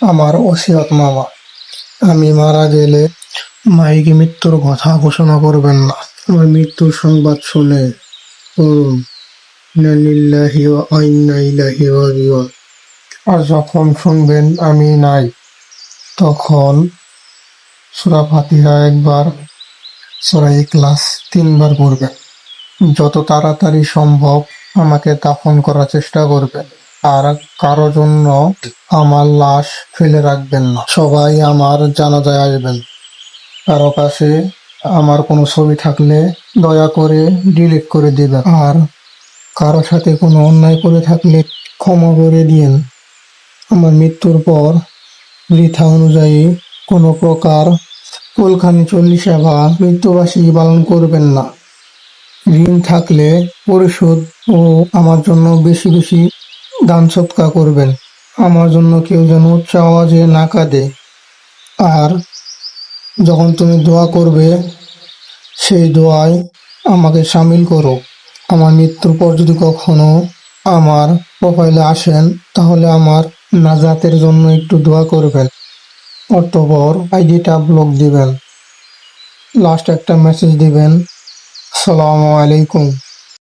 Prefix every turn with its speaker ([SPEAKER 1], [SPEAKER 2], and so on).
[SPEAKER 1] আমার ওসিয়তনামা। আমি মারা গেলে মাইকে মৃত্যুর কথা ঘোষণা করবেন না। আমার মৃত্যুর সংবাদ শুনে পড়ুন, ইন্না লিল্লাহি ওয়া ইন্না ইলাইহি রাজিউন। আর যখন শুনবেন আমি নাই, তখন সূরা ফাতিহা একবার, সূরা ইখলাস ৩ বার পড়বেন। যত তাড়াতাড়ি সম্ভব আমাকে দাফন করার চেষ্টা করবেন। আর কারো জন্য আমার লাশ ফেলে রাখবেন না। সবাই আমার জানাজায় আসবেন। কারো কাছে আমার কোনো ছবি থাকলে দয়া করে ডিলিট করে দিবেন। আর কারো সাথে কোনো অন্যায় করে থাকলে ক্ষমা করে দিয়েন। আমার মৃত্যুর পর প্রথা অনুযায়ী কোনো প্রকার কুলখানি চল্লিশা বা মৃত্যুবার্ষিকী পালন করবেন না। ঋণ থাকলে পরিশোধ ও আমার জন্য বেশি বেশি দান সৎকার করবেন। আমার জন্য কেউ যেন উচ্চ আওয়াজে না কাঁদে। আর যখন তুমি দোয়া করবে, সেই দোয়ায় আমাকে শামিল করো। আমার মৃত্যুর পর যদি কখনো আমার প্রোফাইলে আসেন, তাহলে আমার নাজাতের জন্য একটু দোয়া করবেন। অতঃপর আইডিটা ব্লক দিবেন। লাস্ট একটা মেসেজ দিবেন, আসসালামু আলাইকুম।